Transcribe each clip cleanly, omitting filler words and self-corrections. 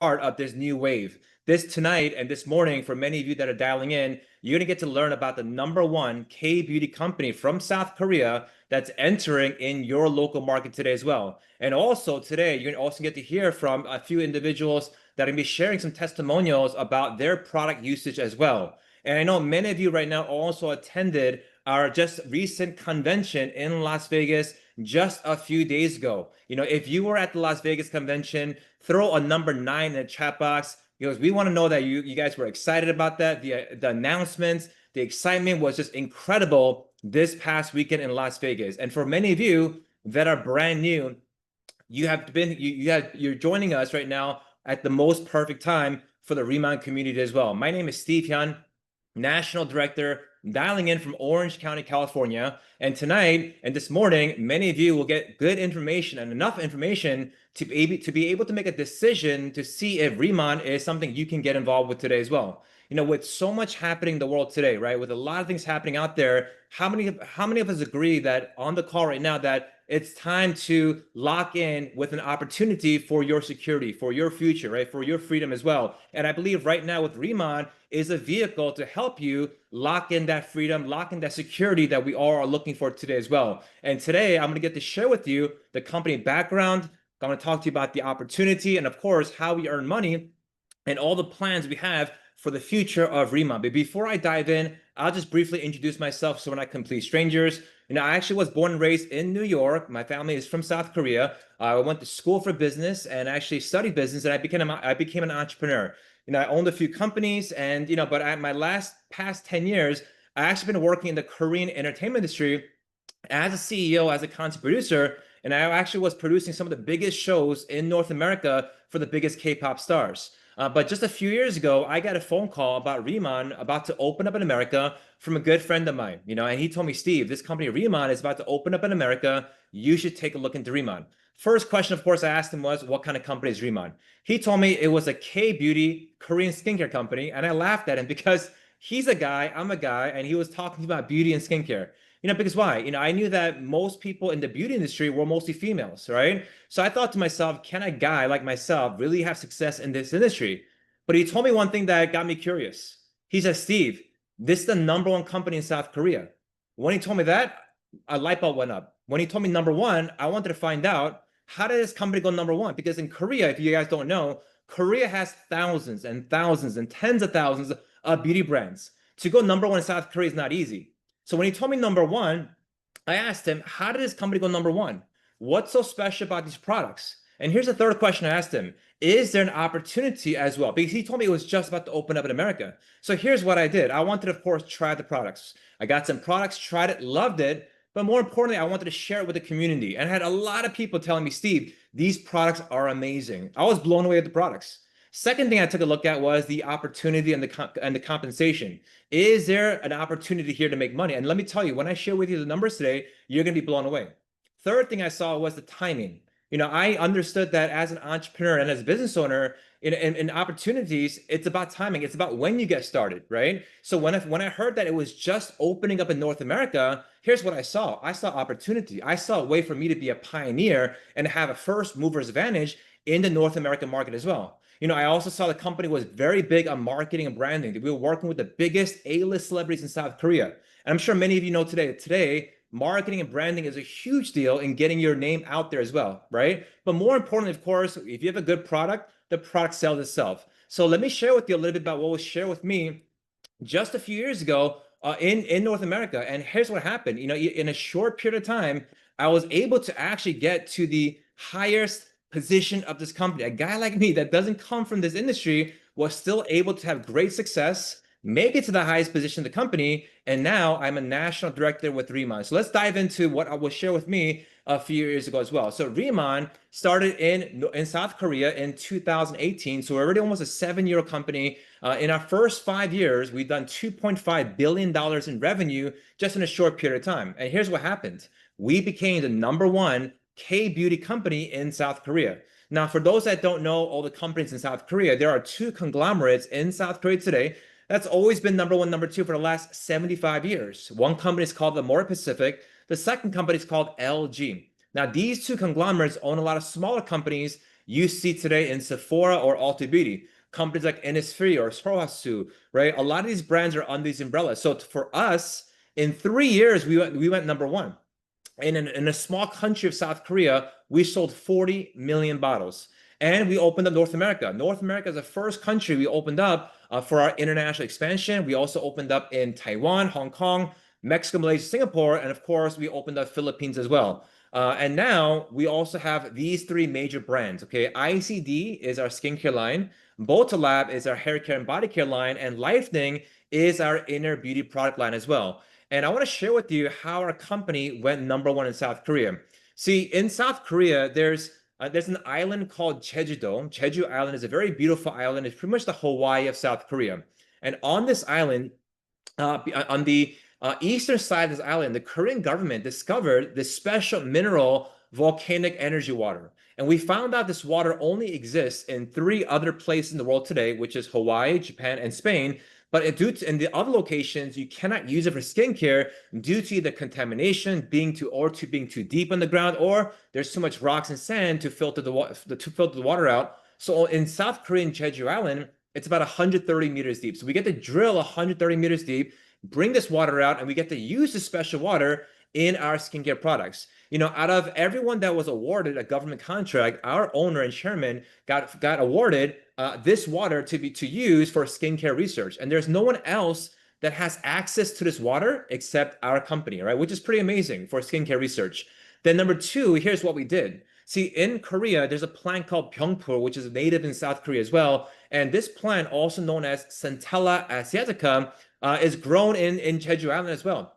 part of this new wave. This tonight and this morning, for many of you that are dialing in, you're going to get to learn about the #1 K-beauty company from South Korea that's entering in your local market today as well. And also today, you're going to also get to hear from a few individuals that are going to be sharing some testimonials about their product usage as well. And I know many of you right now also attended our just recent convention in Las Vegas just a few days ago. If you were at the Las Vegas convention, throw a number 9 in the chat box, because we want to know that you guys were excited about that. The announcements, the excitement was just incredible this past weekend in Las Vegas. And for many of you that are brand new, you're joining us right now at the most perfect time for the Riman community as well. My name is Steve Hyun, National Director, dialing in from Orange County, California. And tonight and this morning, many of you will get good information and enough information to be able to make a decision to see if Riman is something you can get involved with today as well. With so much happening in the world today, right? With a lot of things happening out there, how many of us agree that on the call right now that it's time to lock in with an opportunity for your security, for your future, right? For your freedom as well. And I believe right now with Riman is a vehicle to help you lock in that freedom, lock in that security that we all are looking for today as well. And today I'm going to get to share with you the company background. I'm going to talk to you about the opportunity and of course, how we earn money and all the plans we have for the future of Riman. But before I dive in, I'll just briefly introduce myself so we're not complete strangers. I actually was born and raised in New York. My family is from South Korea. I went to school for business and actually studied business, and I became an entrepreneur. I owned a few companies, and but my past 10 years, I actually been working in the Korean entertainment industry as a CEO, as a content producer, and I actually was producing some of the biggest shows in North America for the biggest K-pop stars. But just a few years ago, I got a phone call about Riman about to open up in America from a good friend of mine, and he told me, Steve, this company Riman is about to open up in America. You should take a look into Riman. First question, of course, I asked him was, what kind of company is Riman? He told me it was a K-beauty Korean skincare company, and I laughed at him because he's a guy, I'm a guy, and he was talking about beauty and skincare. Because why? I knew that most people in the beauty industry were mostly females, right? So I thought to myself, can a guy like myself really have success in this industry? But he told me one thing that got me curious. He said, Steve, this is the #1 company in South Korea. When he told me that, a light bulb went up. When he told me #1, I wanted to find out, how did this company go #1? Because in Korea, if you guys don't know, Korea has thousands and thousands and tens of thousands of beauty brands. To go #1 in South Korea is not easy. So when he told me #1, I asked him, how did this company go #1? What's so special about these products? And here's the third question I asked him. Is there an opportunity as well? Because he told me it was just about to open up in America. So here's what I did. I wanted to, of course, try the products. I got some products, tried it, loved it. But more importantly, I wanted to share it with the community. And I had a lot of people telling me, Steve, these products are amazing. I was blown away with the products. Second thing I took a look at was the opportunity and the compensation. Is there an opportunity here to make money? And let me tell you, when I share with you the numbers today, you're going to be blown away. Third thing I saw was the timing. I understood that as an entrepreneur and as a business owner, in opportunities, it's about timing. It's about when you get started, right? So when I heard that it was just opening up in North America, here's what I saw. I saw opportunity. I saw a way for me to be a pioneer and have a first mover's advantage in the North American market as well. I also saw the company was very big on marketing and branding. We were working with the biggest A-list celebrities in South Korea. And I'm sure many of you know today, marketing and branding is a huge deal in getting your name out there as well, right? But more importantly, of course, if you have a good product, the product sells itself. So let me share with you a little bit about what was shared with me just a few years ago in North America. And here's what happened. In a short period of time, I was able to actually get to the highest position of this company. A guy like me that doesn't come from this industry was still able to have great success, make it to the highest position of the company, and now I'm a national director with Riman. So let's dive into what I will share with me a few years ago as well. So Riman started in South Korea in 2018. So we're already almost a 7-year company. In our first 5 years, we've done $2.5 billion in revenue just in a short period of time. And here's what happened. We became the #1 K-beauty company in South Korea. Now, for those that don't know all the companies in South Korea, there are 2 conglomerates in South Korea today. That's always been #1, #2 for the last 75 years. One company is called the More Pacific. The second company is called LG. Now, these 2 conglomerates own a lot of smaller companies. you see today in Sephora or Ulta Beauty. Companies like Innisfree or Sorohasu, right? A lot of these brands are under these umbrellas. So for us, in 3 years, we went number one. And in a small country of South Korea, we sold 40 million bottles. And we opened up North America. North America is the first country we opened up for our international expansion. We also opened up in Taiwan, Hong Kong, Mexico, Malaysia, Singapore, and of course, we opened up Philippines as well. And now we also have these three major brands. Okay, ICD is our skincare line, Botolab is our hair care and body care line, and Lifening is our inner beauty product line as well. And I want to share with you how our company went number one in South Korea. See, in South Korea, there's an island called Jeju-do. Jeju Island is a very beautiful island. It's pretty much the Hawaii of South Korea. And on this island, on the eastern side of this island, the Korean government discovered this special mineral volcanic energy water. And we found out this water only exists in 3 other places in the world today, which is Hawaii, Japan, and Spain. But in the other locations, you cannot use it for skincare due to the contamination being too deep in the ground, or there's too much rocks and sand to filter the water out. So in South Korean Jeju Island, it's about 130 meters deep. So we get to drill 130 meters deep, bring this water out, and we get to use this special water in our skincare products. You know, out of everyone that was awarded a government contract, our owner and chairman got awarded this water to use for skincare research. And there's no one else that has access to this water except our company, right? Which is pretty amazing for skincare research. Then number 2, here's what we did. See, in Korea, there's a plant called Byungpul, which is native in South Korea as well. And this plant, also known as Centella asiatica, is grown in Jeju Island as well.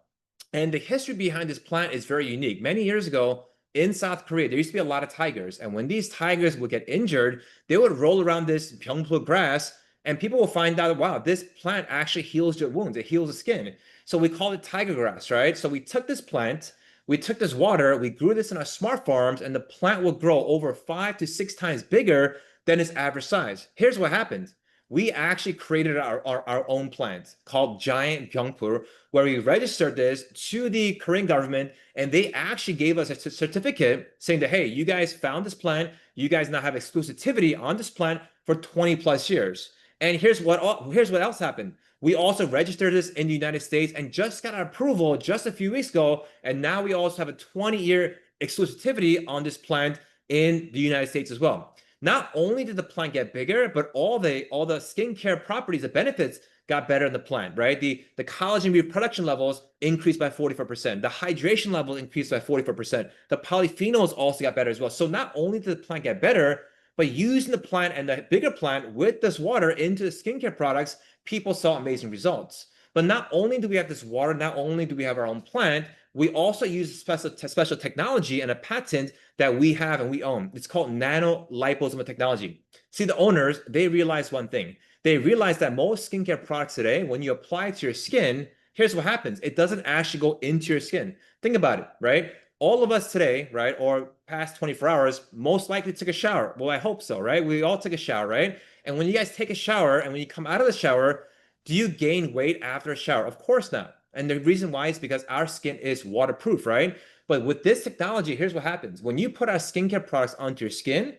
And the history behind this plant is very unique. Many years ago in South Korea, there used to be a lot of tigers. And when these tigers would get injured, they would roll around this Byungpul grass, and people will find out, wow, this plant actually heals your wounds. It heals the skin. So we call it tiger grass, right? So we took this plant, we took this water, we grew this in our smart farms, and the plant will grow over 5 to 6 times bigger than its average size. Here's what happened. We actually created our own plant called Giant Byungpul, where we registered this to the Korean government, and they actually gave us a certificate saying that, hey, you guys found this plant, you guys now have exclusivity on this plant for 20 plus years. And here's what else happened. We also registered this in the United States and just got our approval just a few weeks ago, and now we also have a 20-year exclusivity on this plant in the United States as well. Not only did the plant get bigger, but all the skincare properties, the benefits got better in the plant, right? The collagen reproduction levels increased by 44%. The hydration levels increased by 44%. The polyphenols also got better as well. So not only did the plant get better, but using the plant and the bigger plant with this water into the skincare products, people saw amazing results. But not only do we have this water, not only do we have our own plant, we also use special technology and a patent that we have and we own. It's called nano liposomal technology. See, the owners, they realized one thing. They realized that most skincare products today, when you apply it to your skin, here's what happens. It doesn't actually go into your skin. Think about it, right? All of us today, right, or past 24 hours, most likely took a shower. Well, I hope so, right? We all took a shower, right? And when you guys take a shower and when you come out of the shower, do you gain weight after a shower? Of course not. And the reason why is because our skin is waterproof, right? But with this technology, here's what happens. When you put our skincare products onto your skin,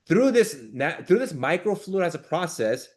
through this microfluidizer process,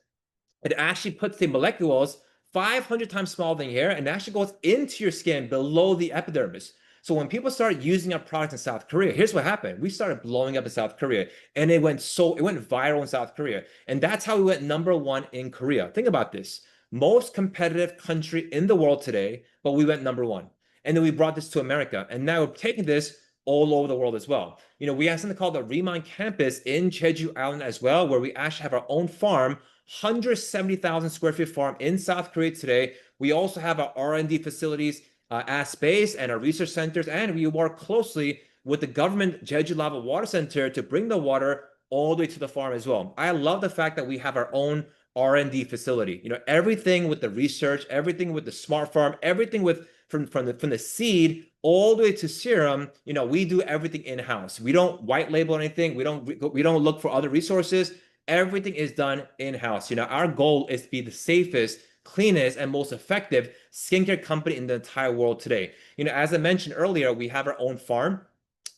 it actually puts the molecules 500 times smaller than hair and actually goes into your skin below the epidermis. So when people started using our products in South Korea, here's what happened. We started blowing up in South Korea, and it went viral in South Korea. And that's how we went number one in Korea. Think about this. Most competitive country in the world today, but we went number one. And then we brought this to America, and now we're taking this all over the world as well. You know, we have something called the Riman campus in Jeju Island as well, where we actually have our own farm, 170,000 square feet farm in South Korea today. We also have our R&D facilities at space and our research centers, and we work closely with the government Jeju Lava Water Center to bring the water all the way to the farm as well. I love the fact that we have our own R&D facility. You know, everything with the research, everything with the smart farm, everything with from the seed all the way to serum. You know, we do everything in-house. We don't white label anything. We don't look for other resources. Everything is done in-house. You know, our goal is to be the safest, cleanest, and most effective skincare company in the entire world today. You know, as I mentioned earlier, we have our own farm.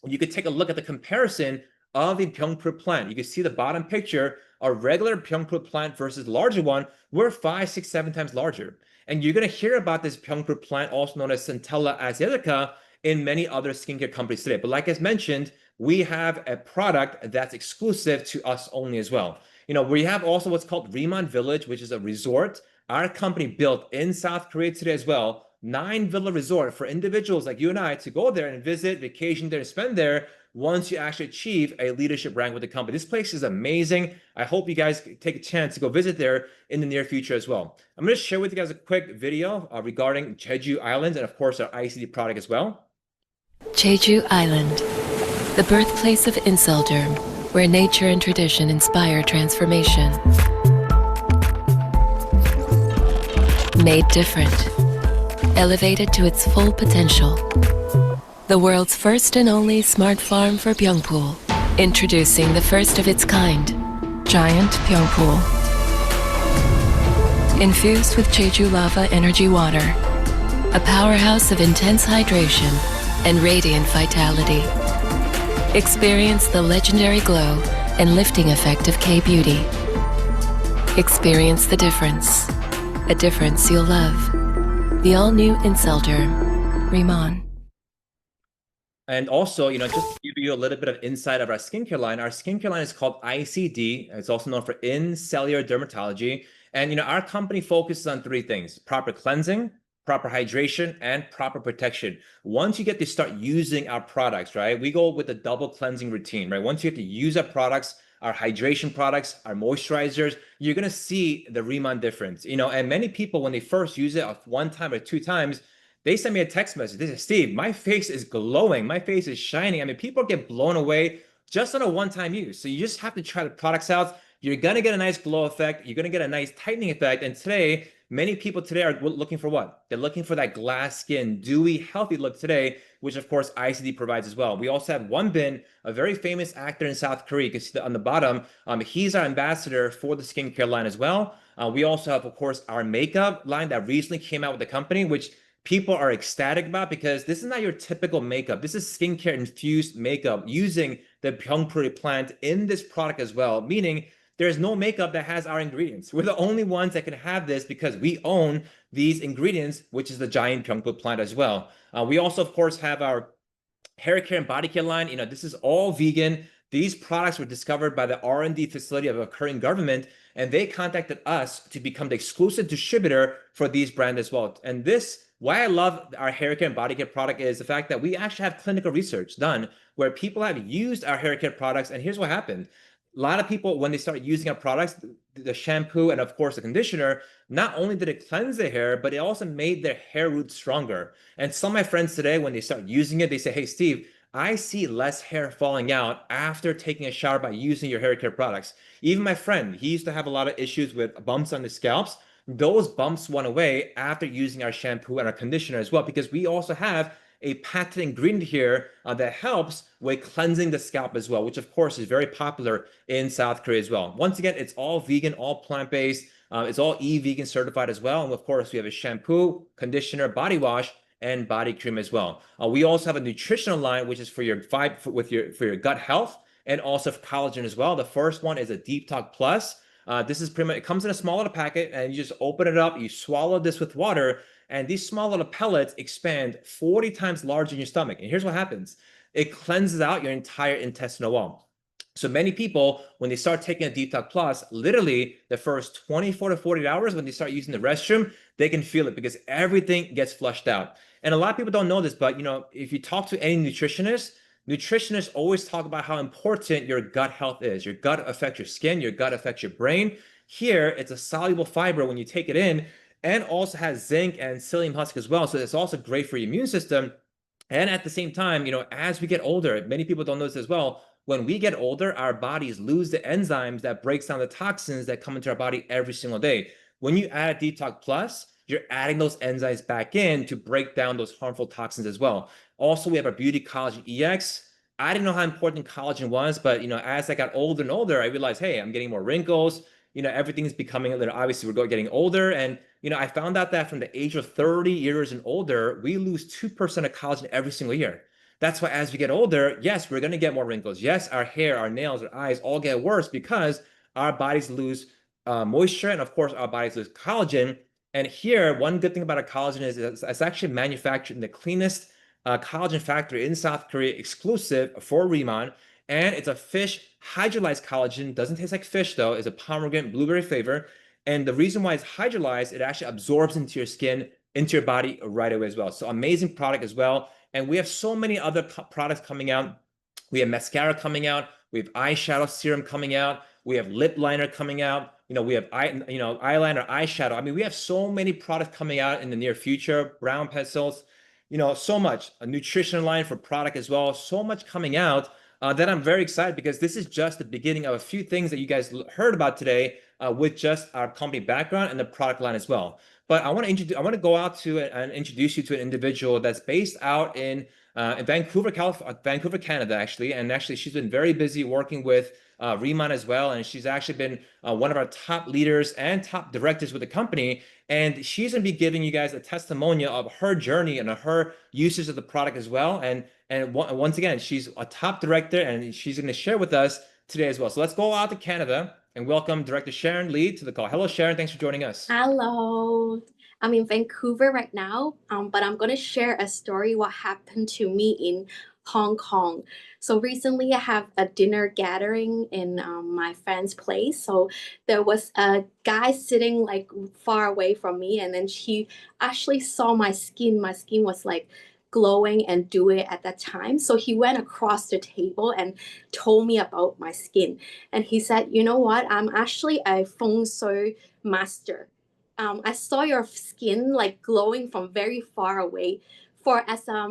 You could take a look at the comparison of the Pyeongpru plant. You can see the bottom picture, a regular Pyeongpru plant versus the larger one, we're 5, 6, 7 times larger. And you're going to hear about this Pyeongpru plant, also known as Centella asiatica, in many other skincare companies today. But like I mentioned, we have a product that's exclusive to us only as well. We have also what's called Riman Village, which is a resort our company built in South Korea today as well. 9-villa resort for individuals like you and I to go there and visit, vacation there, and spend there once you actually achieve a leadership rank with the company. This place is amazing. I hope you guys take a chance to go visit there in the near future as well. I'm going to share with you guys a quick video regarding Jeju Island and, of course, our ICD product as well. Jeju Island, the birthplace of Inselderm, where nature and tradition inspire transformation. Made different, elevated to its full potential. The world's first and only smart farm for Pyeongpool. Introducing the first of its kind, Giant Pyeongpool. Infused with Jeju Lava Energy Water, a powerhouse of intense hydration and radiant vitality. Experience the legendary glow and lifting effect of K-Beauty. Experience the difference, a difference you'll love. The all-new Inselderm, Riman. And also, just to give you a little bit of insight of our skincare line is called ICD. It's also known for In Cellular Dermatology. And, our company focuses on 3 things: proper cleansing, proper hydration, and proper protection. Once you get to start using our products, right, we go with a double cleansing routine, right? Once you get to use our products, our hydration products, our moisturizers, you're going to see the Riman difference, and many people, when they first use it 1 time or 2 times, they send me a text message. They say, Steve, my face is glowing. My face is shining. I mean, people get blown away just on a 1-time use. So you just have to try the products out. You're going to get a nice glow effect. You're going to get a nice tightening effect. And today, many people today are looking for what? They're looking for that glass skin, dewy, healthy look today, which of course ICD provides as well. We also have Won Bin, a very famous actor in South Korea. You can see that on the bottom. He's our ambassador for the skincare line as well. We also have, of course, our makeup line that recently came out with the company, which people are ecstatic about because this is not your typical makeup. This is skincare infused makeup using the Pyeongpuri plant in this product as well, meaning there's no makeup that has our ingredients. We're the only ones that can have this because we own these ingredients, which is the giant Pyeongpuri plant as well. We also, of course, have our hair care and body care line. This is all vegan. These products were discovered by the R&D facility of a Korean government, and they contacted us to become the exclusive distributor for these brands as well. And why I love our hair care and body care product is the fact that we actually have clinical research done where people have used our hair care products, and here's what happened. A lot of people, when they start using our products, the shampoo and of course the conditioner, not only did it cleanse their hair, but it also made their hair roots stronger. And some of my friends today, when they start using it, they say, hey, Steve, I see less hair falling out after taking a shower by using your hair care products. Even my friend, he used to have a lot of issues with bumps on his scalps. Those bumps went away after using our shampoo and our conditioner as well, because we also have a patented ingredient here that helps with cleansing the scalp as well, which of course is very popular in South Korea as well. Once again, it's all vegan, all plant-based. It's all E-vegan certified as well. And of course, we have a shampoo, conditioner, body wash, and body cream as well. We also have a nutritional line, which is for your gut health and also for collagen as well. The first one is a Deep Talk Plus. This is pretty much, it comes in a small little packet, and you just open it up, you swallow this with water, and these small little pellets expand 40 times larger in your stomach. And here's what happens. It cleanses out your entire intestinal wall. So many people, when they start taking a Deep Talk Plus, literally the first 24 to 48 hours when they start using the restroom, they can feel it because everything gets flushed out. And a lot of people don't know this, but if you talk to any nutritionists always talk about how important your gut health is. Your gut affects your skin, your gut affects your brain. Here, it's a soluble fiber when you take it in, and also has zinc and psyllium husk as well. So it's also great for your immune system. And at the same time, as we get older, many people don't know this as well. When we get older, our bodies lose the enzymes that breaks down the toxins that come into our body every single day. When you add a Deep Talk Plus, you're adding those enzymes back in to break down those harmful toxins as well. Also, we have our Beauty Collagen EX. I didn't know how important collagen was, but as I got older and older, I realized, hey, I'm getting more wrinkles. Everything's becoming a little, obviously we're getting older. And, I found out that from the age of 30 years and older, we lose 2% of collagen every single year. That's why as we get older, yes, we're going to get more wrinkles. Yes, our hair, our nails, our eyes all get worse because our bodies lose moisture, and of course, our bodies lose collagen. And here, one good thing about a collagen is it's actually manufactured in the cleanest collagen factory in South Korea, exclusive for Riman. And it's a fish hydrolyzed collagen. Doesn't taste like fish though. It's a pomegranate blueberry flavor. And the reason why it's hydrolyzed, it actually absorbs into your skin, into your body right away as well. So amazing product as well. And we have so many other products coming out. We have mascara coming out. We have eyeshadow serum coming out. We have lip liner coming out. We have eyeliner, eyeshadow. I mean, we have so many products coming out in the near future. Brown pencils, so much. A nutrition line for product as well. So much coming out that I'm very excited because this is just the beginning of a few things that you guys heard about today with just our company background and the product line as well. But I want to go out to and introduce you to an individual that's based out in Vancouver, California, Vancouver, Canada, actually. And actually, she's been very busy working with Riman as well. And she's actually been one of our top leaders and top directors with the company. And she's going to be giving you guys a testimonial of her journey and her usage of the product as well. And once again, she's a top director and she's going to share with us today as well. So let's go out to Canada and welcome Director Sharon Lee to the call. Hello, Sharon. Thanks for joining us. Hello. I'm in Vancouver right now, but I'm going to share a story what happened to me in Hong Kong. So recently I have a dinner gathering in my friend's place. So there was a guy sitting like far away from me, and then he actually saw my skin. My skin was like glowing and dewy at that time. So he went across the table and told me about my skin. And he said, you know what? I'm actually a feng shui master. I saw your skin like glowing from very far away. For as a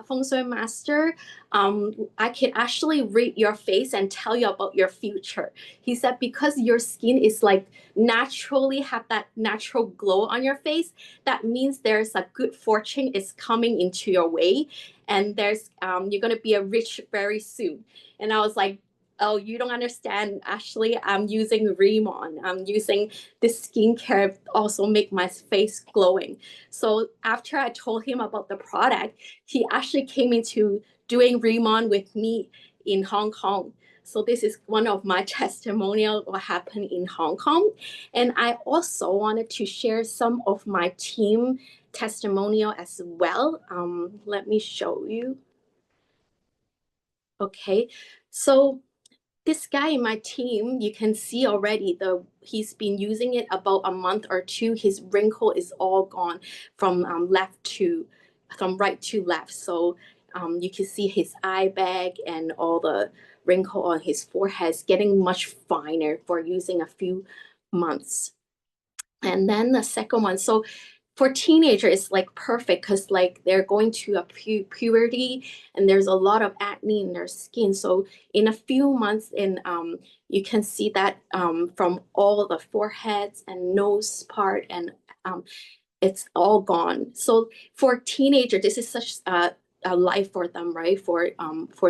feng shui master, I can actually read your face and tell you about your future. He said because your skin is like naturally have that natural glow on your face, that means there's a good fortune is coming into your way, and there's you're gonna be a rich very soon. And I was like, oh, you don't understand. Actually, I'm using Riman. I'm using this skincare also make my face glowing. So after I told him about the product, he actually came into doing Riman with me in Hong Kong. So this is one of my testimonial what happened in Hong Kong. And I also wanted to share some of my team testimonial as well. Let me show you. Okay, so this guy in my team, you can see already he's been using it about a month or two. His wrinkle is all gone from right to left. So you can see his eye bag and all the wrinkle on his forehead is getting much finer for using a few months. And then the second one, so for teenagers, it's like perfect because like they're going to a puberty and there's a lot of acne in their skin. So in a few months, you can see that from all the foreheads and nose part, and it's all gone. So for teenager, this is such a life for them, right? For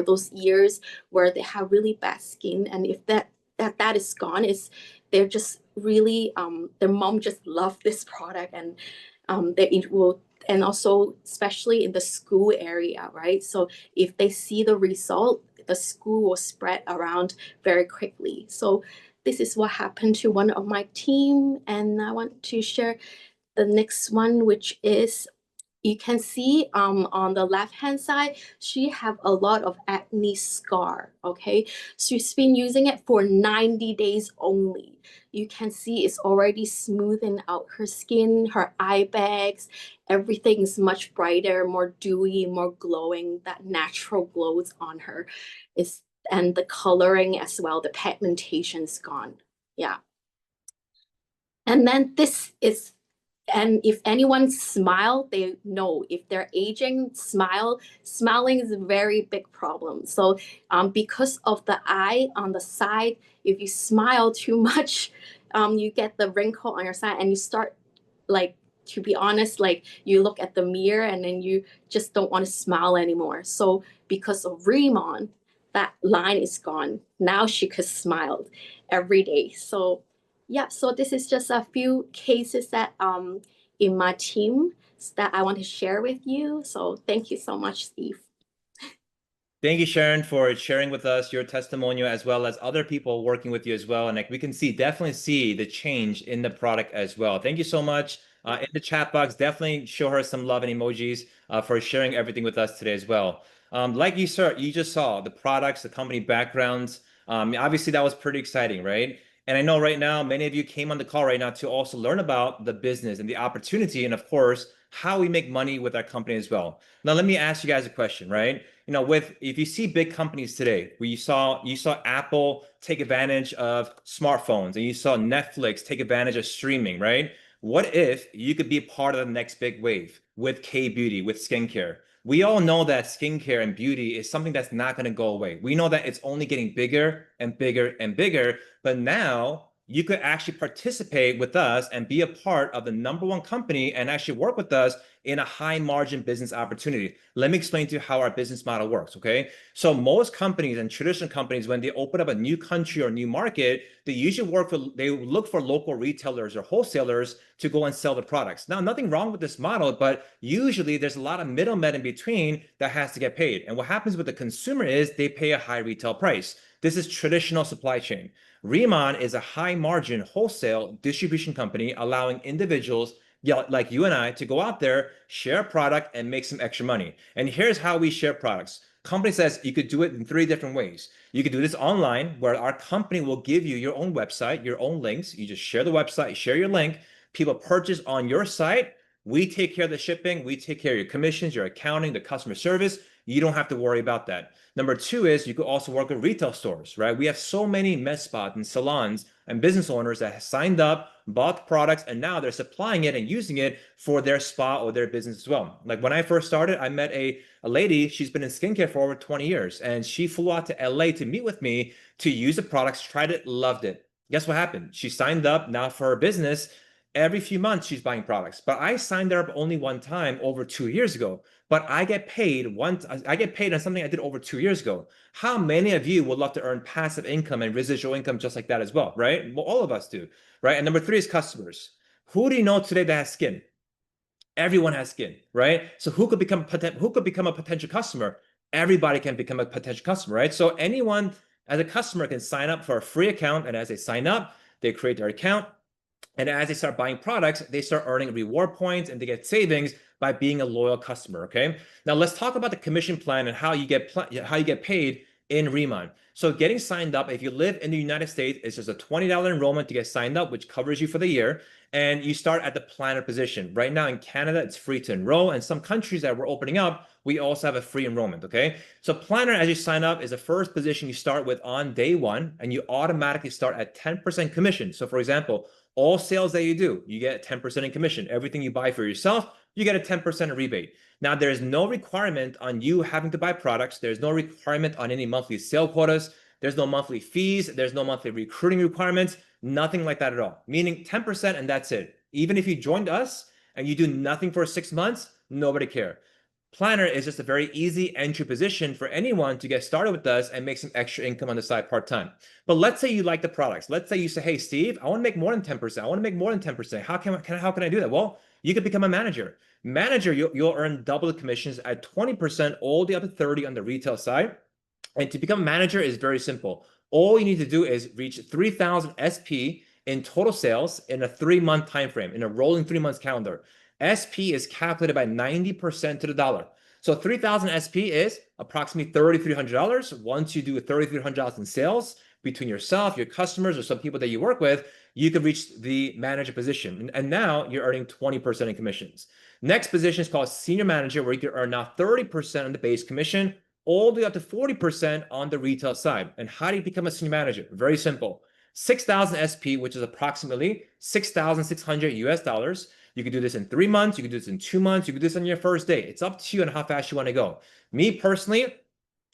those years where they have really bad skin, and if that is gone, they're just really their mom just love this product, and they will, and also especially in the school area, right? So if they see the result, the school will spread around very quickly. So this is what happened to one of my team, and I want to share the next one, which is you can see on the left hand side, she have a lot of acne scar. Okay, she's been using it for 90 days only. You can see it's already smoothing out her skin, her eye bags, everything is much brighter, more dewy, more glowing. That natural glows on her is, and the coloring as well, the pigmentation is gone. Yeah. And then this is, and if anyone smile, they know if they're aging, smiling is a very big problem. So because of the eye on the side, if you smile too much, you get the wrinkle on your side, and you start, like, to be honest, like you look at the mirror and then you just don't want to smile anymore. So because of Riman, that line is gone. Now she could smile every day. So yeah, so this is just a few cases that in my team that I want to share with you. So thank you so much, Steve. Thank you, Sharon, for sharing with us your testimonial as well as other people working with you as well. And like we can see, definitely see the change in the product as well. Thank you so much. In the chat box, definitely show her some love and emojis for sharing everything with us today as well. Like you, sir, you just saw the products, the company backgrounds. Obviously, that was pretty exciting, right? And I know right now, many of you came on the call right now to also learn about the business and the opportunity, and of course, how we make money with our company as well. Now, let me ask you guys a question, right? With if you see big companies today, where you saw Apple take advantage of smartphones and you saw Netflix take advantage of streaming, right? What if you could be part of the next big wave with K-beauty, with skincare? We all know that skincare and beauty is something that's not going to go away. We know that it's only getting bigger and bigger and bigger, but now you could actually participate with us and be a part of the #1 company and actually work with us in a high margin business opportunity. Let me explain to you how our business model works, okay? So most companies and traditional companies, when they open up a new country or new market, they look for local retailers or wholesalers to go and sell the products. Now, nothing wrong with this model, but usually there's a lot of middlemen in between that has to get paid. And what happens with the consumer is they pay a high retail price. This is traditional supply chain. Riman is a high margin wholesale distribution company allowing individuals like you and I to go out there, share a product, and make some extra money. And here's how we share products. Company says you could do it in 3 different ways. You could do this online, where our company will give you your own website, your own links. You just share the website, share your link. People purchase on your site. We take care of the shipping. We take care of your commissions, your accounting, the customer service. You don't have to worry about that. Number 2 is you could also work with retail stores, right? We have so many med spas and salons and business owners that have signed up, bought products, and now they're supplying it and using it for their spa or their business as well. Like when I first started, I met a lady, she's been in skincare for over 20 years, and she flew out to LA to meet with me to use the products, tried it, loved it. Guess what happened? She signed up now for her business. Every few months, she's buying products. But I signed her up only one time over 2 years ago. But I get paid on something I did over 2 years ago. How many of you would love to earn passive income and residual income just like that as well, right? Well, all of us do, right? And number 3 is customers. Who do you know today that has skin? Everyone has skin, right? So who could become a potential customer? Everybody can become a potential customer, right? So anyone as a customer can sign up for a free account, and as they sign up, they create their account. And as they start buying products, they start earning reward points and they get savings by being a loyal customer. Okay. Now let's talk about the commission plan and how you get paid in Riman. So getting signed up, if you live in the United States, it's just a $20 enrollment to get signed up, which covers you for the year. And you start at the planner position. Right now in Canada, it's free to enroll. And some countries that we're opening up, we also have a free enrollment. Okay. So planner, as you sign up, is the first position you start with on day 1, and you automatically start at 10% commission. So for example, all sales that you do, you get 10% in commission. Everything you buy for yourself, you get a 10% rebate. Now, there's no requirement on you having to buy products. There's no requirement on any monthly sale quotas. There's no monthly fees. There's no monthly recruiting requirements. Nothing like that at all. Meaning 10% and that's it. Even if you joined us and you do nothing for 6 months, nobody care. Planner is just a very easy entry position for anyone to get started with us and make some extra income on the side part-time. But let's say you like the products. Let's say you say, hey, Steve, I want to make more than 10%. I want to make more than 10%. How can I do that? Well, you could become a manager. Manager, you'll earn double the commissions at 20%, all the other 30 on the retail side. And to become a manager is very simple. All you need to do is reach 3,000 SP in total sales in a 3-month time frame, in a rolling 3 months calendar. SP is calculated by 90% to the dollar. So 3,000 SP is approximately $3,300. Once you do $3,300 in sales between yourself, your customers, or some people that you work with, you can reach the manager position. And now you're earning 20% in commissions. Next position is called senior manager, where you can earn now 30% on the base commission, all the way up to 40% on the retail side. And how do you become a senior manager? Very simple. 6,000 SP, which is approximately 6,600 US dollars. You can do this in 3 months. You can do this in 2 months. You can do this on your first day. It's up to you and how fast you want to go. Me personally,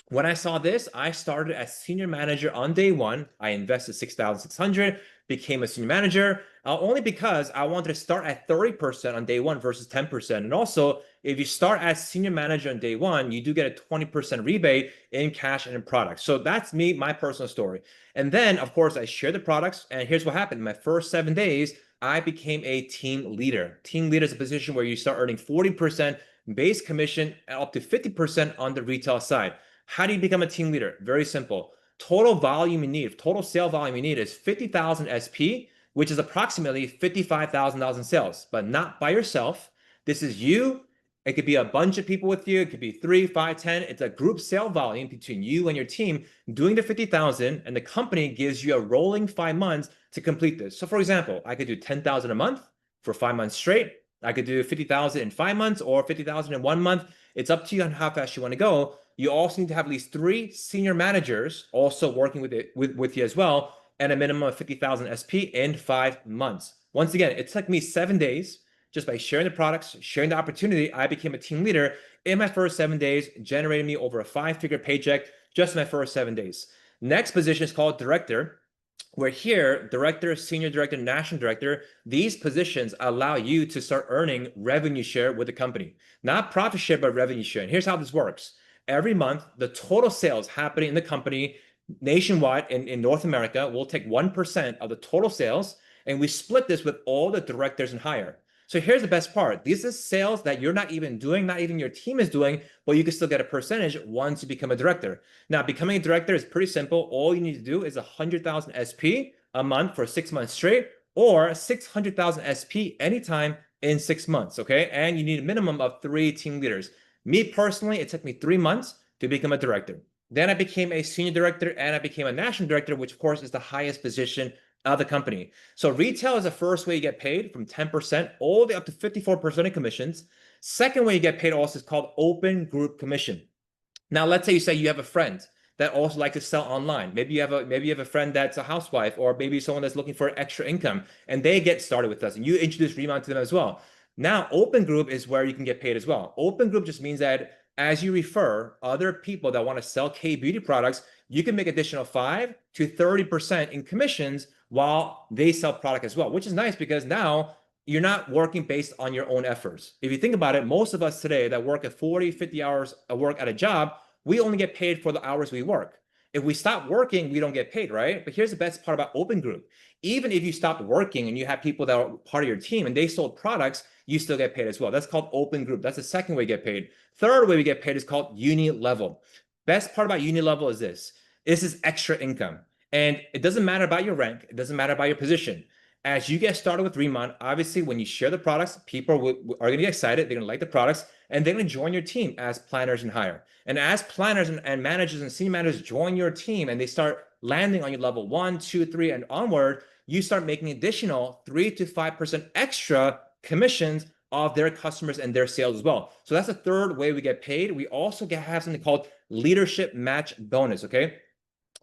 when I saw this, I started as senior manager on day 1. I invested 6,600, became a senior manager, only because I wanted to start at 30% on day 1 versus 10%. And also, if you start as senior manager on day 1, you do get a 20% rebate in cash and in products. So that's me, my personal story. And then, of course, I share the products. And here's what happened. In my first 7 days, I became a team leader. Team leader is a position where you start earning 40% base commission and up to 50% on the retail side. How do you become a team leader? Very simple. Total volume you need, total sale volume you need is 50,000 SP, which is approximately $55,000 in sales, but not by yourself. This is you. It could be a bunch of people with you. It could be 3, 5, 10. It's a group sale volume between you and your team doing the 50,000, and the company gives you a rolling 5 months to complete this. So for example, I could do 10,000 a month for 5 months straight. I could do 50,000 in 5 months or 50,000 in 1 month. It's up to you on how fast you want to go. You also need to have at least 3 senior managers also working with you as well, and a minimum of 50,000 SP in 5 months. Once again, it took me 7 days. Just by sharing the products, sharing the opportunity, I became a team leader in my first 7 days, generating me over a 5-figure paycheck just in my first 7 days. Next position is called director, where here, director, senior director, national director, these positions allow you to start earning revenue share with the company. Not profit share, but revenue share. And here's how this works. Every month, the total sales happening in the company nationwide in North America will take 1% of the total sales, and we split this with all the directors and higher. So here's the best part. This is sales that you're not even doing, not even your team is doing, but you can still get a percentage once you become a director. Now, becoming a director is pretty simple. All you need to do is 100,000 SP a month for 6 months straight, or 600,000 SP anytime in 6 months, okay? And you need a minimum of 3 team leaders. Me personally, it took me 3 months to become a director. Then I became a senior director and I became a national director, which of course is the highest position of the company. So retail is the first way you get paid, from 10% all the way up to 54% in commissions. Second way you get paid also is called open group commission. Now, let's say you have a friend that also likes to sell online. Maybe you have a friend that's a housewife, or maybe someone that's looking for extra income, and they get started with us, and you introduce Riman to them as well. Now, open group is where you can get paid as well. Open group just means that as you refer other people that want to sell K-beauty products, you can make additional 5 to 30% in commissions while they sell product as well, which is nice because now you're not working based on your own efforts. If you think about it, most of us today that work at 40, 50 hours of work at a job, we only get paid for the hours we work. If we stop working, we don't get paid, right? But here's the best part about open group. Even if you stopped working and you have people that are part of your team and they sold products, you still get paid as well. That's called open group. That's the second way you get paid. Third way we get paid is called uni level. Best part about uni level is this. This is extra income. And it doesn't matter about your rank. It doesn't matter about your position. As you get started with Riman, obviously, when you share the products, people are going to get excited. They're going to like the products, and they're going to join your team as planners and higher. And as planners and managers and senior managers join your team and they start landing on your level 1, 2, 3, and onward, you start making additional 3 to 5% extra commissions of their customers and their sales as well. So that's the third way we get paid. We also have something called leadership match bonus, okay?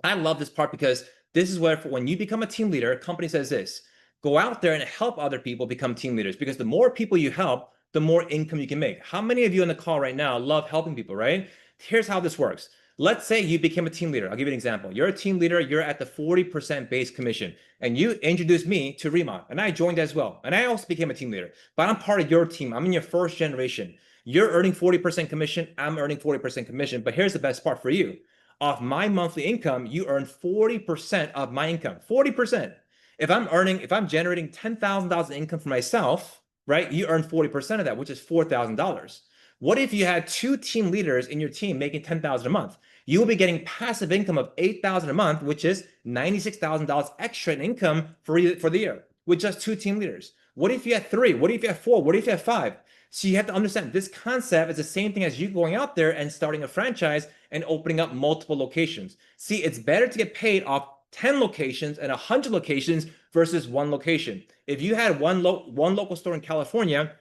I love this part because this is where when you become a team leader, a company says this: go out there and help other people become team leaders, because the more people you help, the more income you can make. How many of you on the call right now love helping people, right? Here's how this works. Let's say you became a team leader. I'll give you an example. You're a team leader. You're at the 40% base commission, and you introduced me to Riman, and I joined as well. And I also became a team leader, but I'm part of your team. I'm in your first generation. You're earning 40% commission. I'm earning 40% commission. But here's the best part for you. Of my monthly income, you earn 40% of my income. 40%. If I'm generating $10,000 in income for myself, right? You earn 40% of that, which is $4,000. What if you had 2 team leaders in your team making $10,000 a month? You will be getting passive income of $8,000 a month, which is $96,000 extra in income for the year with just 2 team leaders. What if you had 3? What if you had 4? What if you had 5? So you have to understand this concept is the same thing as you going out there and starting a franchise and opening up multiple locations. See, it's better to get paid off 10 locations and 100 locations versus 1 location. If you had one local store in California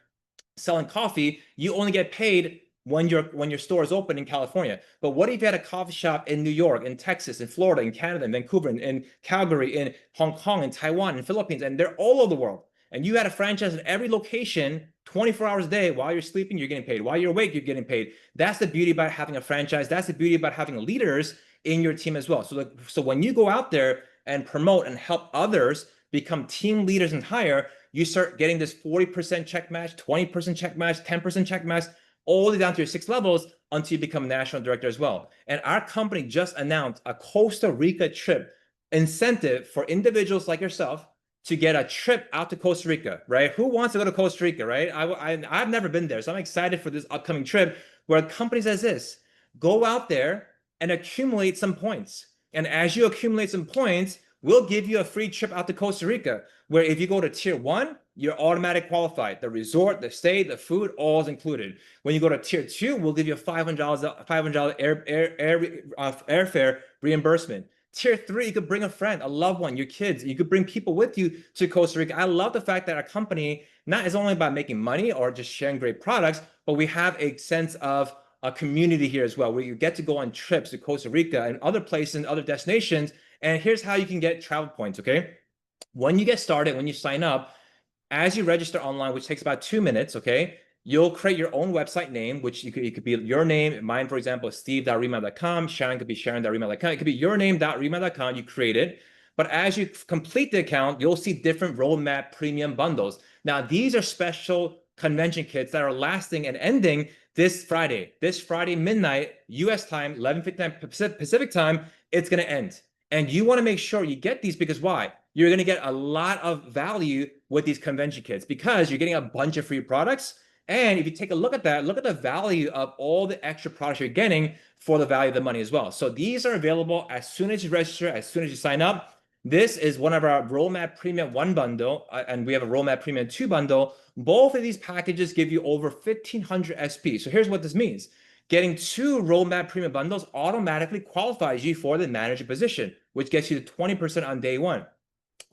selling coffee, you only get paid when your store is open in California. But what if you had a coffee shop in New York, in Texas, in Florida, in Canada, in Vancouver, in Calgary, in Hong Kong, in Taiwan, in Philippines, and they're all over the world. And you had a franchise in every location 24 hours a day. While you're sleeping, you're getting paid. While you're awake, you're getting paid. That's the beauty about having a franchise. That's the beauty about having leaders in your team as well. So when you go out there and promote and help others become team leaders and higher, you start getting this 40% check match, 20% check match, 10% check match, all the way down to your 6 levels until you become national director as well. And our company just announced a Costa Rica trip incentive for individuals like yourself to get a trip out to Costa Rica, right? Who wants to go to Costa Rica, right? I've never been there, so I'm excited for this upcoming trip where a company says this: go out there and accumulate some points. And as you accumulate some points, we'll give you a free trip out to Costa Rica, where if you go to tier 1, you're automatic qualified. The resort, the stay, the food, all is included. When you go to tier 2, we'll give you a $500 airfare reimbursement. Tier 3, you could bring a friend, a loved one, your kids. You could bring people with you to Costa Rica. I love the fact that our company not is only about making money or just sharing great products, but we have a sense of a community here as well, where you get to go on trips to Costa Rica and other places and other destinations. And here's how you can get travel points, okay? When you get started, when you sign up, as you register online, which takes about 2 minutes, okay, you'll create your own website name, which it could be your name. Mine, for example, is steve.riman.com. Sharon could be sharon.riman.com. It could be your name.riman.com. You create it. But as you complete the account, you'll see different roadmap premium bundles. Now, these are special convention kits that are lasting and ending this Friday midnight, US time, 11:59 Pacific time, it's going to end. And you want to make sure you get these because why? You're going to get a lot of value with these convention kits because you're getting a bunch of free products. And if you take a look at that, look at the value of all the extra products you're getting for the value of the money as well. So these are available as soon as you register, as soon as you sign up. This is one of our Roadmap Premium 1 bundle, and we have a Roadmap Premium 2 bundle. Both of these packages give you over 1,500 SP. So here's what this means. Getting 2 Roadmap Premium bundles automatically qualifies you for the manager position, which gets you to 20% on day 1.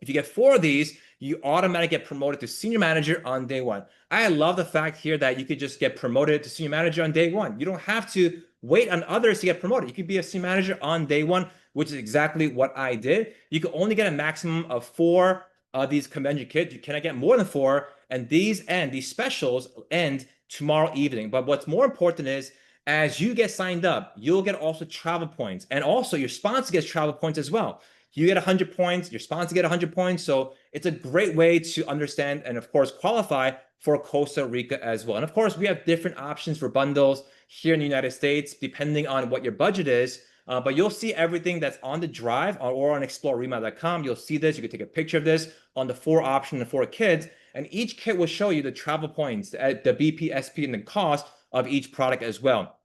If you get 4 of these, you automatically get promoted to senior manager on day 1. I love the fact here that you could just get promoted to senior manager on day 1. You don't have to wait on others to get promoted. You could be a senior manager on day 1, which is exactly what I did. You can only get a maximum of 4 of these convention kits. You cannot get more than 4, and these specials end tomorrow evening. But what's more important is, as you get signed up, you'll get also travel points, and also your sponsor gets travel points as well. You get 100 points, your sponsor get 100 points. So it's a great way to understand and of course qualify for Costa Rica as well. And of course, we have different options for bundles here in the United States, depending on what your budget is. But you'll see everything that's on the drive or on exploreriman.com. You'll see this. You can take a picture of this on the 4 options and 4 kits. And each kit will show you the travel points, the BP, SP, and the cost of each product as well.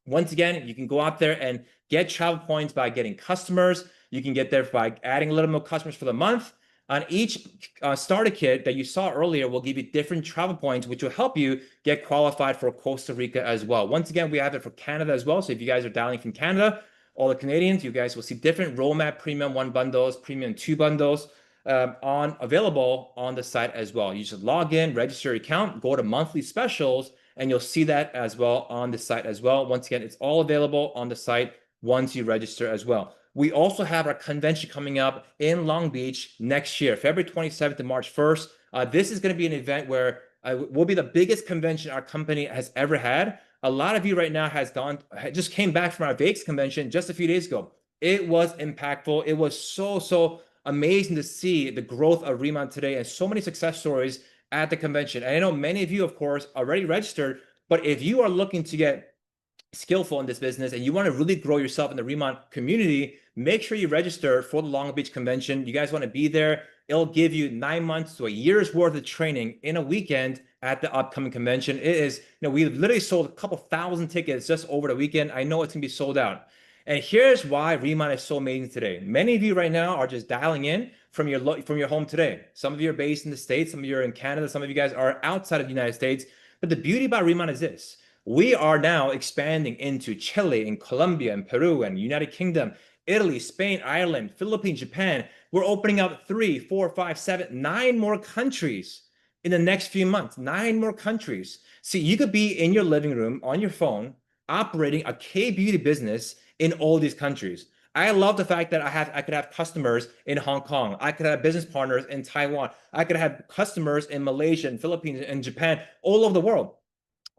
Once again, you can go out there and get travel points by getting customers. You can get there by adding a little more customers for the month. On each starter kit that you saw earlier, we'll give you different travel points, which will help you get qualified for Costa Rica as well. Once again, we have it for Canada as well. So if you guys are dialing from Canada, all the Canadians, you guys will see different Roadmap Premium 1 bundles, Premium 2 bundles available on the site as well. You just log in, register your account, go to monthly specials, and you'll see that as well on the site as well. Once again, it's all available on the site once you register as well. We also have our convention coming up in Long Beach next year, February 27th to March 1st. This is going to be an event where will be the biggest convention our company has ever had. A lot of you right now just came back from our Vegas convention just a few days ago. It was impactful. It was so amazing to see the growth of Riman today and so many success stories at the convention. And I know many of you, of course, already registered, but if you are looking to get skillful in this business and you want to really grow yourself in the Riman community, make sure you register for the Long Beach convention. You guys want to be there. It'll give you 9 months to a year's worth of training in a weekend at the upcoming convention. It is, we literally sold a couple thousand tickets just over the weekend. I know it's going to be sold out. And here's why Riman is so amazing today. Many of you right now are just dialing in from your home today. Some of you are based in the States, some of you are in Canada, some of you guys are outside of the United States. But the beauty about Riman is this. We are now expanding into Chile and Colombia and Peru and United Kingdom, Italy, Spain, Ireland, Philippines, Japan. We're opening up 3, 4, 5, 7, 9 more countries in the next few months. 9 more countries. See, you could be in your living room on your phone operating a K-beauty business in all these countries. I love the fact that I could have customers in Hong Kong. I could have business partners in Taiwan. I could have customers in Malaysia and Philippines and Japan, all over the world.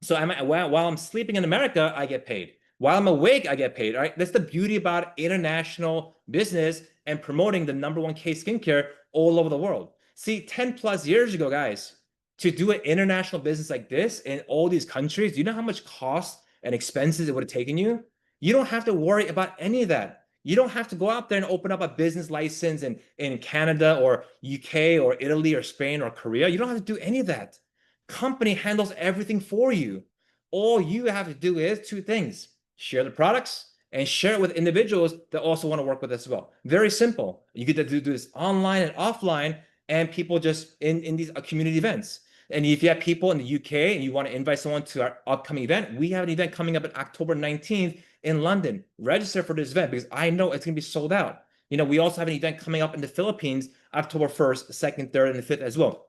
So while I'm sleeping in America, I get paid. While I'm awake, I get paid. Right? That's the beauty about international business and promoting the #1 K skincare all over the world. See, 10 plus years ago, guys, to do an international business like this in all these countries, do you know how much cost and expenses it would have taken you? You don't have to worry about any of that. You don't have to go out there and open up a business license in Canada or UK or Italy or Spain or Korea. You don't have to do any of that. Company handles everything for you. All you have to do is 2 things: share the products and share it with individuals that also want to work with us as well. Very simple. You get to do this online and offline, and people just in these community events. And if you have people in the UK and you want to invite someone to our upcoming event, we have an event coming up on October 19th in London. Register for this event because I know it's going to be sold out. We also have an event coming up in the Philippines, October 1st, 2nd, 3rd, and the 5th as well.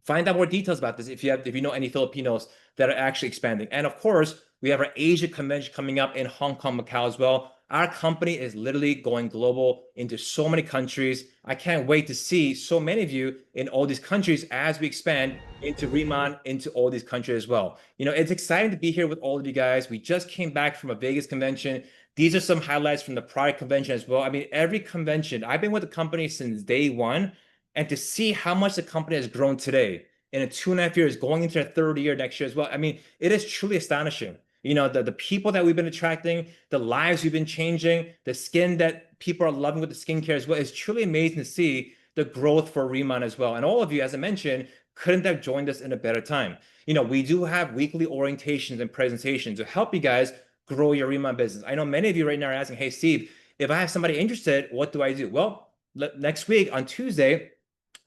Find out more details about this if you know any Filipinos that are actually expanding. And of course, we have our Asia convention coming up in Hong Kong, Macau as well. Our company is literally going global into so many countries. I can't wait to see so many of you in all these countries as we expand into Riman, into all these countries as well. It's exciting to be here with all of you guys. We just came back from a Vegas convention. These are some highlights from the prior convention as well. I mean, every convention, I've been with the company since day one, and to see how much the company has grown today in 2.5 years, going into their third year next year as well. I mean, it is truly astonishing. The people that we've been attracting, the lives we've been changing, the skin that people are loving with the skincare as well. It's truly amazing to see the growth for Riman as well. And all of you, as I mentioned, couldn't have joined us in a better time. We do have weekly orientations and presentations to help you guys grow your Riman business. I know many of you right now are asking, hey, Steve, if I have somebody interested, what do I do? Well, next week on Tuesday,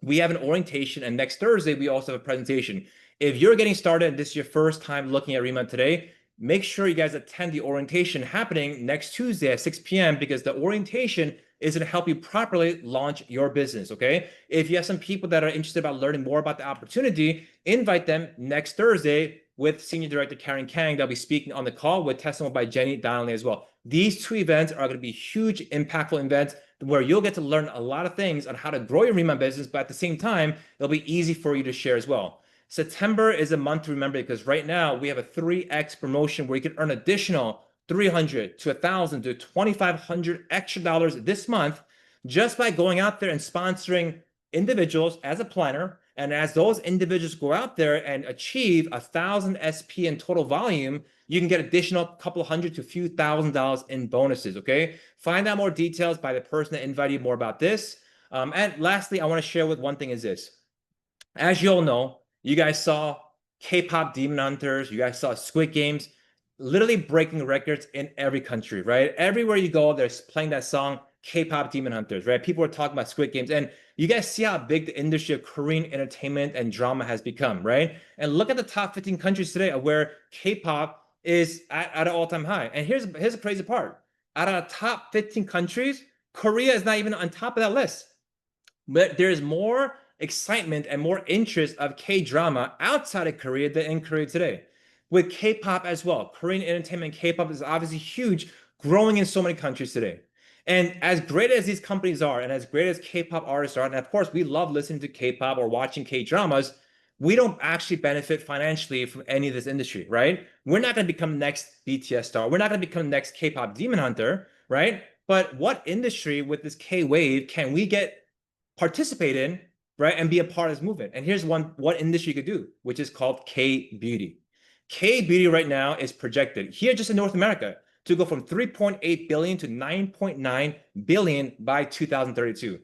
we have an orientation, and next Thursday, we also have a presentation. If you're getting started and this is your first time looking at Riman today, make sure you guys attend the orientation happening next Tuesday at 6 p.m. because the orientation is going to help you properly launch your business, okay? If you have some people that are interested about learning more about the opportunity, invite them next Thursday with Senior Director Karen Kang. They'll be speaking on the call with testimony by Jenny Donnelly as well. These two events are going to be huge, impactful events where you'll get to learn a lot of things on how to grow your Riman business, but at the same time, it'll be easy for you to share as well. September is a month to remember because right now we have a 3x promotion where you can earn additional $300 to $1,000 to $2,500 extra dollars this month just by going out there and sponsoring individuals as a planner. And as those individuals go out there and achieve 1,000 SP in total volume, you can get additional couple of hundred to a few $1,000s in bonuses, okay? Find out more details by the person that invited you more about this. And lastly, I want to share with one thing is this. As you all know, you guys saw K-pop Demon Hunters, you guys saw Squid Games, literally breaking records in every country, right? Everywhere you go, they're playing that song, K-pop Demon Hunters, right? People are talking about Squid Games, and you guys see how big the industry of Korean entertainment and drama has become, right? And look at the top 15 countries today where K-pop is at an all-time high. And here's the crazy part. Out of the top 15 countries, Korea is not even on top of that list. But there's more excitement and more interest of K-drama outside of Korea than in Korea today. With K-pop as well. Korean entertainment K-pop is obviously huge, growing in so many countries today. And as great as these companies are, and as great as K-pop artists are, and of course, we love listening to K-pop or watching K-dramas, we don't actually benefit financially from any of this industry, right? We're not going to become the next BTS star. We're not going to become the next K-pop Demon Hunter, right? But what industry with this K-wave can we participate in, right, and be a part of this movement? And here's what industry you could do, which is called K-beauty. K-beauty right now is projected here just in North America to go from 3.8 billion to 9.9 billion by 2032.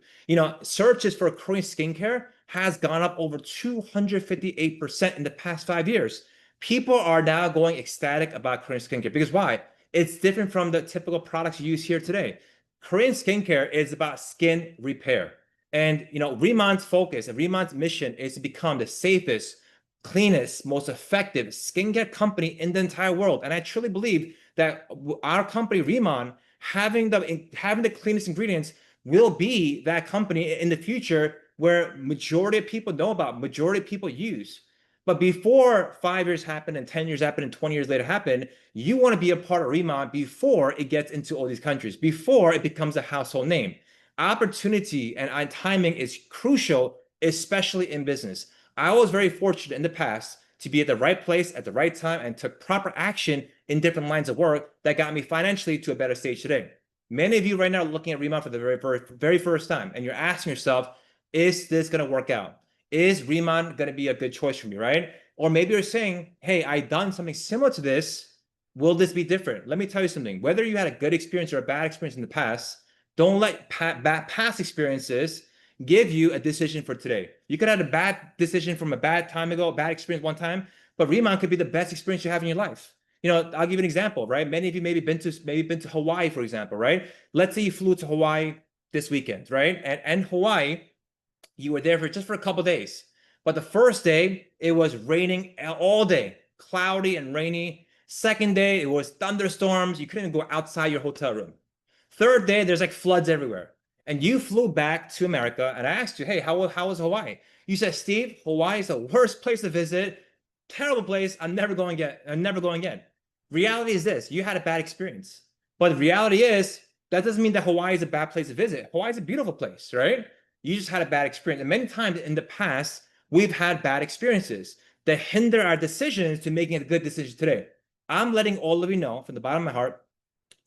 Searches for Korean skincare has gone up over 258% in the past 5 years. People are now going ecstatic about Korean skincare because why? It's different from the typical products you use here today. Korean skincare is about skin repair. And Riman's focus and Riman's mission is to become the safest, cleanest, most effective skincare company in the entire world. And I truly believe that our company, Riman, having the cleanest ingredients will be that company in the future where majority of people know about, majority of people use. But before 5 years happen and 10 years happen and 20 years later happen, you want to be a part of Riman before it gets into all these countries, before it becomes a household name. Opportunity and timing is crucial, especially in business. I was very fortunate in the past to be at the right place at the right time and took proper action in different lines of work that got me financially to a better stage today. Many of you right now are looking at Riman for the very first time, and you're asking yourself, is this going to work out? Is Riman going to be a good choice for me, right? Or maybe you're saying, hey, I've done something similar to this. Will this be different? Let me tell you something. Whether you had a good experience or a bad experience in the past, don't let past experiences give you a decision for today. You could have a bad decision from a bad time ago, a bad experience one time, but Riman could be the best experience you have in your life. I'll give you an example, right? Many of you maybe been to Hawaii, for example, right? Let's say you flew to Hawaii this weekend, right? And Hawaii, you were there for a couple days. But the first day, it was raining all day, cloudy and rainy. Second day, it was thunderstorms. You couldn't go outside your hotel room. Third day, there's like floods everywhere. And you flew back to America, and I asked you, hey, how was Hawaii? You said, Steve, Hawaii is the worst place to visit. Terrible place. I'm never going again. I'm never going again. Reality is this: you had a bad experience. But the reality is, that doesn't mean that Hawaii is a bad place to visit. Hawaii is a beautiful place, right? You just had a bad experience. And many times in the past, we've had bad experiences that hinder our decisions to making a good decision today. I'm letting all of you know from the bottom of my heart,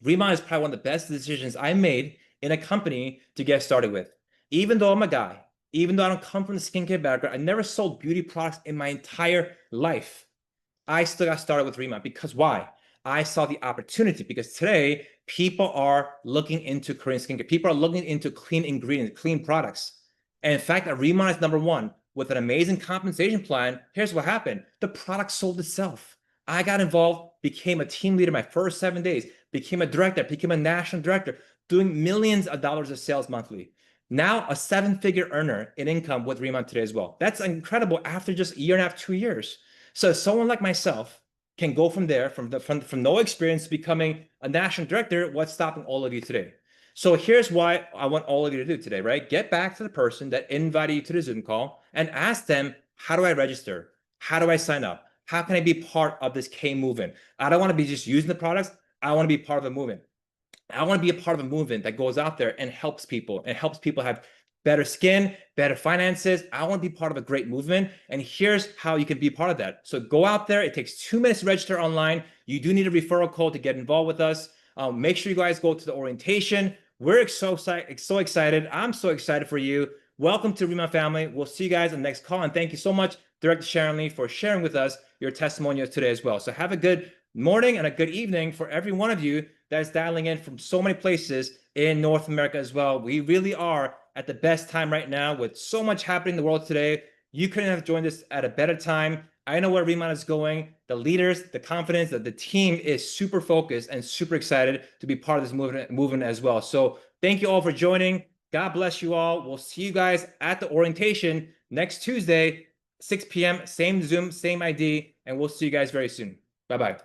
Riman is probably one of the best decisions I made in a company to get started with. Even though I'm a guy, even though I don't come from the skincare background, I never sold beauty products in my entire life. I still got started with Riman because why? I saw the opportunity, because today people are looking into Korean skincare. People are looking into clean ingredients, clean products. And in fact, Riman is number one with an amazing compensation plan. Here's what happened. The product sold itself. I got involved, became a team leader my first 7 days, became a director, became a national director, doing millions of dollars of sales monthly. Now a 7-figure earner in income with Riman today as well. That's incredible after just a year and a half, 2 years. So someone like myself can go from there, from no experience to becoming a national director. What's stopping all of you today? So here's why I want all of you to do today, right? Get back to the person that invited you to the Zoom call and ask them, how do I register? How do I sign up? How can I be part of this K movement? I don't want to be just using the products. I want to be part of a movement. I want to be a part of a movement that goes out there and helps people have better skin, better finances. I want to be part of a great movement. And here's how you can be part of that. So go out there. It takes 2 minutes to register online. You do need a referral code to get involved with us. Make sure you guys go to the orientation. We're so excited. I'm so excited for you. Welcome to Riman family. We'll see you guys on the next call. And thank you so much, Director Sharon Lee, for sharing with us your testimonials today as well. So have a good morning and a good evening for every one of you that's dialing in from so many places in North America as well. We really are at the best time right now with so much happening in the world today. You couldn't have joined us at a better time. I know where Riman is going. The leaders, the confidence, that the team is super focused and super excited to be part of this movement as well. So thank you all for joining. God bless you all. We'll see you guys at the orientation next Tuesday, 6 p.m., same Zoom, same ID, and we'll see you guys very soon. Bye-bye.